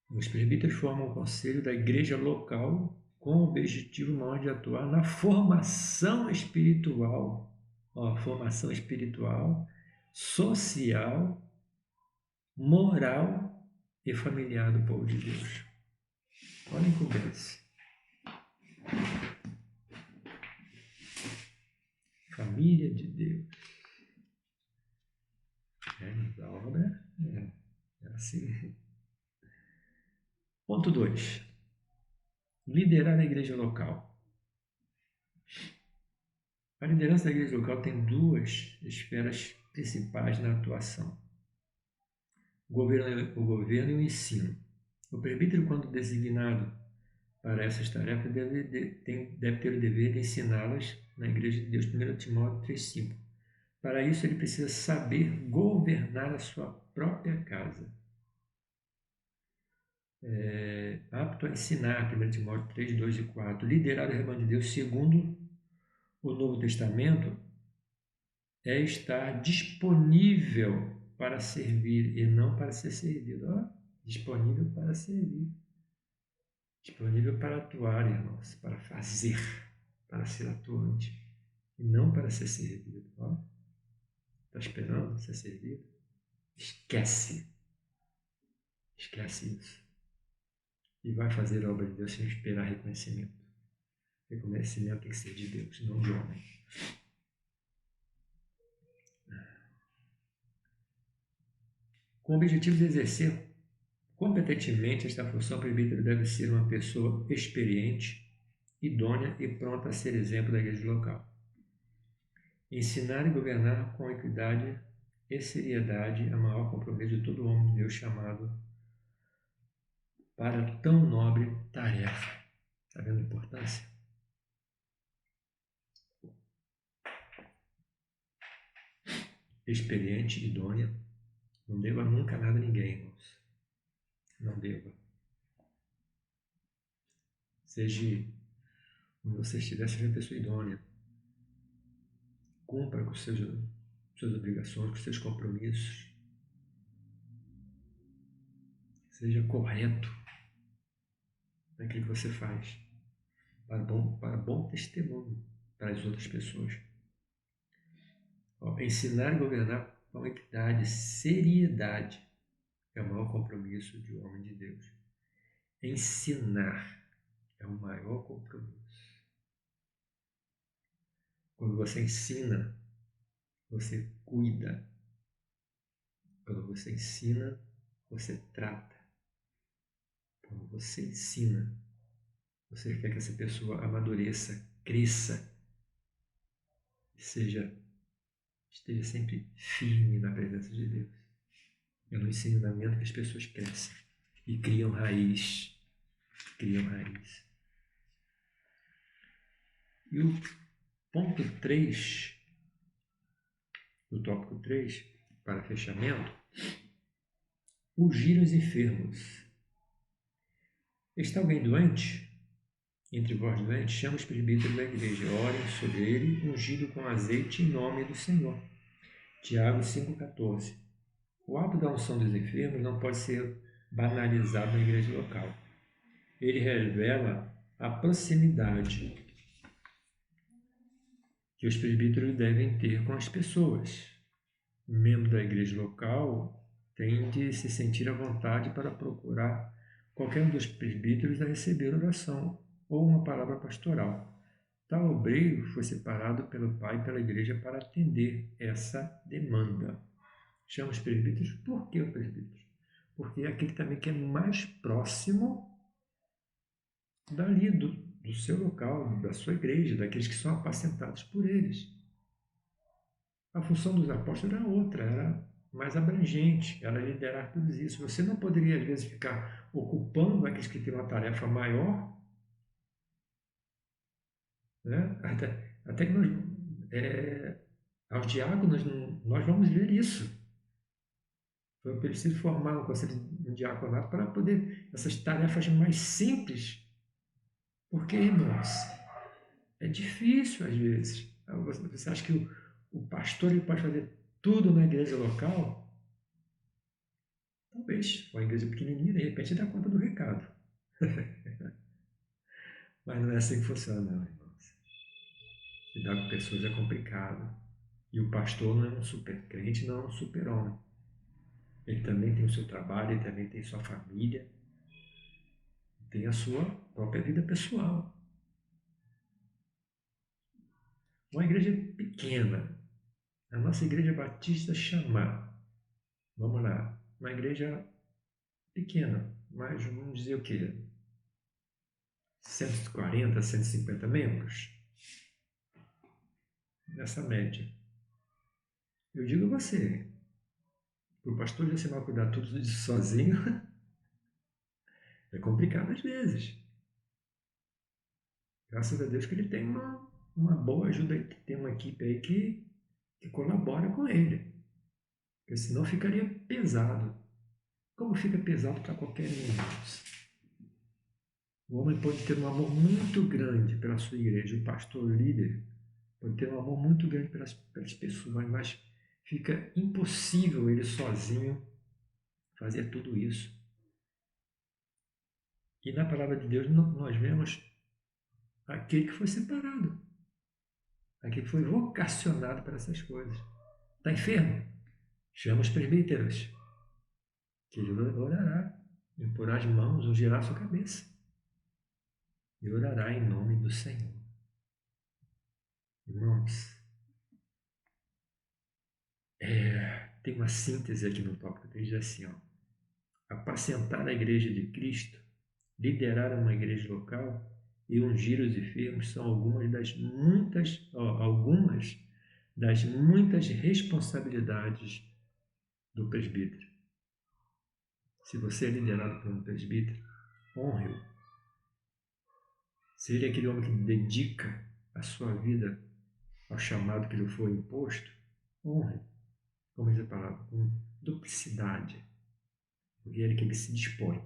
Os presbíteros formam o conselho da igreja local com o objetivo maior de atuar na formação espiritual. Formação espiritual, social, moral e familiar do povo de Deus. Olha a incumbência. Família de Deus. Mas a obra é assim. Ponto 2. Liderar a igreja local. A liderança da igreja local tem duas esferas principais na atuação: o governo e o ensino. O presbítero, quando designado para essas tarefas, deve ter o dever de ensiná-las na igreja de Deus. 1 Timóteo 3,5. Para isso, ele precisa saber governar a sua própria casa. Apto a ensinar, 1 Timóteo 3, 2 e 4. Liderar o rebanho de Deus, segundo o Novo Testamento, é estar disponível para servir e não para ser servido. Disponível para servir. Disponível para atuar, irmãos, para fazer, para ser atuante, e não para ser servido. Está esperando ser servido? Esquece. Esquece isso. E vai fazer a obra de Deus sem esperar reconhecimento. Reconhecimento tem que ser de Deus, não de homem. Com o objetivo de exercer competentemente esta função, o presbítero deve ser uma pessoa experiente, idônea e pronta a ser exemplo da igreja local. Ensinar e governar com equidade e seriedade é o maior compromisso de todo homem de Deus chamado para tão nobre tarefa. Está vendo a importância? Experiente, idônea. Não deva nunca nada a ninguém, irmãos. Não deva. Seja, quando você estiver, seja uma pessoa idônea. Cumpra com suas obrigações, com seus compromissos. Seja correto naquilo que você faz, para bom testemunho para as outras pessoas. Ensinar e governar com equidade, seriedade é o maior compromisso de um homem de Deus. Ensinar é o maior compromisso. Quando você ensina, você cuida. Quando você ensina, você trata. Quando você ensina, você quer que essa pessoa amadureça, cresça, esteja sempre firme na presença de Deus. É no ensinamento que as pessoas crescem e criam raiz. E o ponto 3, do tópico 3, para fechamento, ungir os enfermos. Está alguém doente? Entre vós doentes, chama os presbíteros da igreja, orem sobre ele, ungido com azeite em nome do Senhor. Tiago 5,14. O ato da unção dos enfermos não pode ser banalizado na igreja local. Ele revela a proximidade que os presbíteros devem ter com as pessoas. O membro da igreja local tem de se sentir à vontade para procurar qualquer um dos presbíteros a receber oração ou uma palavra pastoral. Tal obreiro foi separado pelo pai e pela igreja para atender essa demanda. Chama os presbíteros. Por que os presbíteros? Porque é aquele também que é mais próximo dali, do seu local, da sua igreja, daqueles que são apacentados por eles. A função dos apóstolos era outra, era mais abrangente, era liderar tudo isso. Você não poderia, às vezes, ficar ocupando aqueles que têm uma tarefa maior, né? Até que nós, aos diáconos, nós vamos ver isso. Foi preciso formar um conselho de diaconato para poder essas tarefas mais simples. Porque, irmãos, é difícil às vezes. Você acha que o pastor ele pode fazer tudo na igreja local? Talvez, uma igreja pequenininha, de repente dá conta do recado. Mas não é assim que funciona, não, irmãos. Lidar com pessoas é complicado. E o pastor não é um super crente, não é um super homem. Ele também tem o seu trabalho, ele também tem sua família, tem a sua própria vida pessoal. Uma igreja pequena, a nossa igreja Batista Chamar, vamos lá, uma igreja pequena, mas vamos dizer o quê? 140, 150 membros? Nessa média. Eu digo a você, para o pastor Josimar cuidar tudo disso sozinho, é complicado às vezes. Graças a Deus que ele tem uma boa ajuda aí, tem uma equipe aí que colabora com ele. Porque senão ficaria pesado. Como fica pesado para qualquer um. O homem pode ter um amor muito grande pela sua igreja, o pastor líder pode ter um amor muito grande pelas pessoas, mas fica impossível ele sozinho fazer tudo isso. E na palavra de Deus nós vemos aquele que foi separado, aquele que foi vocacionado para essas coisas. Está enfermo? Chama os presbíteros, que ele orará, imporá as mãos, ungirá a sua cabeça e orará em nome do Senhor. Irmãos, tem uma síntese aqui no tópico que diz assim, ó, apacentar a igreja de Cristo, liderar uma igreja local e ungir os enfermos são algumas das muitas responsabilidades do presbítero. Se você é liderado por um presbítero, honre-o. Se ele é aquele homem que dedica a sua vida ao chamado que lhe foi imposto, honre, como diz a palavra, com duplicidade, porque é aquele que se dispõe,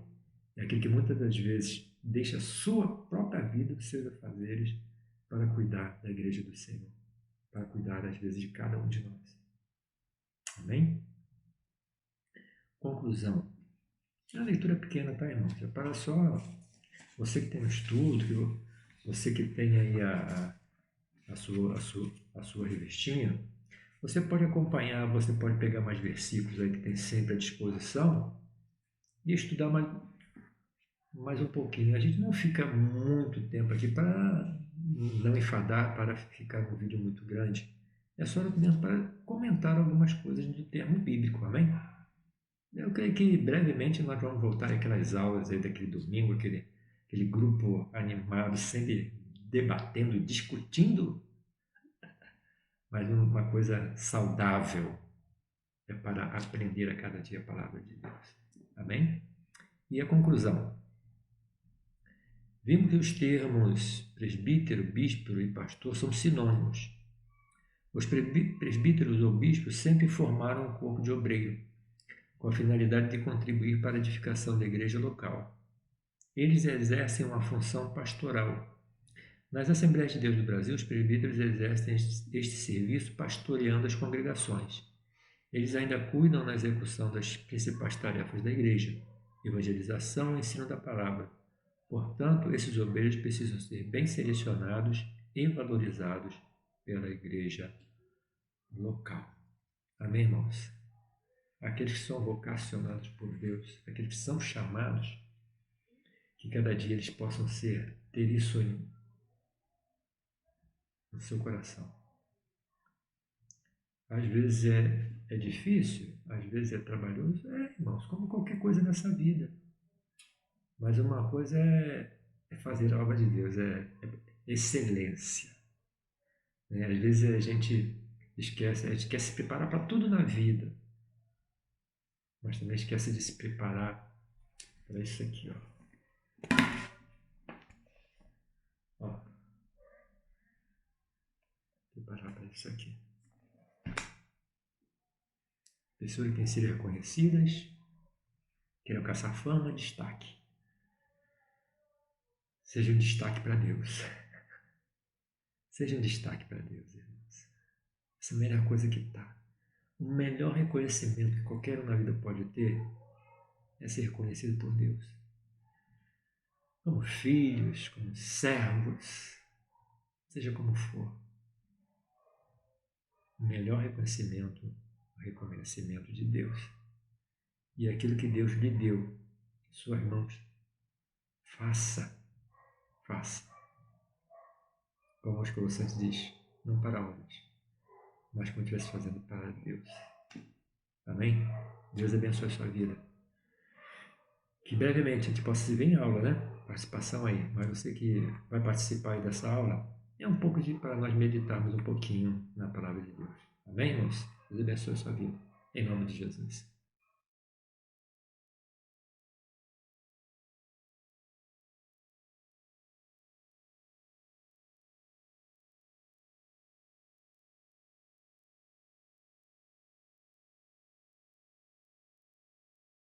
é aquele que muitas das vezes deixa a sua própria vida, os seus afazeres, para cuidar da igreja do Senhor, para cuidar às vezes de cada um de nós. Amém? Conclusão. A leitura é pequena, tá, irmão? Já para só você que tem um estudo, você que tem aí a sua revistinha, você pode acompanhar, você pode pegar mais versículos aí que tem sempre à disposição e estudar mais um pouquinho. A gente não fica muito tempo aqui para não enfadar para ficar um vídeo muito grande. É só mesmo para comentar algumas coisas do termo bíblico, amém? Eu creio que brevemente nós vamos voltar àquelas aulas aí daquele domingo, aquele grupo animado, sempre debatendo, discutindo, mas uma coisa saudável, é para aprender a cada dia a palavra de Deus. Amém? E a conclusão. Vimos que os termos presbítero, bispo e pastor são sinônimos. Os presbíteros ou bispos sempre formaram um corpo de obreiro, com a finalidade de contribuir para a edificação da igreja local. Eles exercem uma função pastoral. Nas Assembleias de Deus do Brasil, os presbíteros exercem este serviço pastoreando as congregações. Eles ainda cuidam na execução das principais tarefas da igreja, evangelização e ensino da palavra. Portanto, esses obreiros precisam ser bem selecionados e valorizados pela igreja local. Amém, irmãos? Aqueles que são vocacionados por Deus, aqueles que são chamados, que cada dia eles possam ter isso no seu coração. Às vezes é difícil, às vezes é trabalhoso, irmãos, como qualquer coisa nessa vida. Mas uma coisa é fazer a obra de Deus, é excelência. Às vezes a gente quer se preparar para tudo na vida, mas também esquece de se preparar para isso aqui, ó. Preparar para isso aqui. Pessoas que querem ser reconhecidas, querem alcançar fama, destaque. Seja um destaque para Deus. Seja um destaque para Deus, irmãos. Essa é a melhor coisa que está. O melhor reconhecimento que qualquer um na vida pode ter é ser reconhecido por Deus. Como filhos, como servos, seja como for. O melhor reconhecimento é o reconhecimento de Deus. E aquilo que Deus lhe deu, suas mãos, faça. Como os Colossenses diz, não para homens, mas como estivesse fazendo para Deus. Amém? Deus abençoe a sua vida. Que brevemente a gente possa se ver em aula, né? Participação aí. Mas você que vai participar aí dessa aula, é um pouco para nós meditarmos um pouquinho na palavra de Deus. Amém, irmãos? Deus abençoe a sua vida. Em nome de Jesus.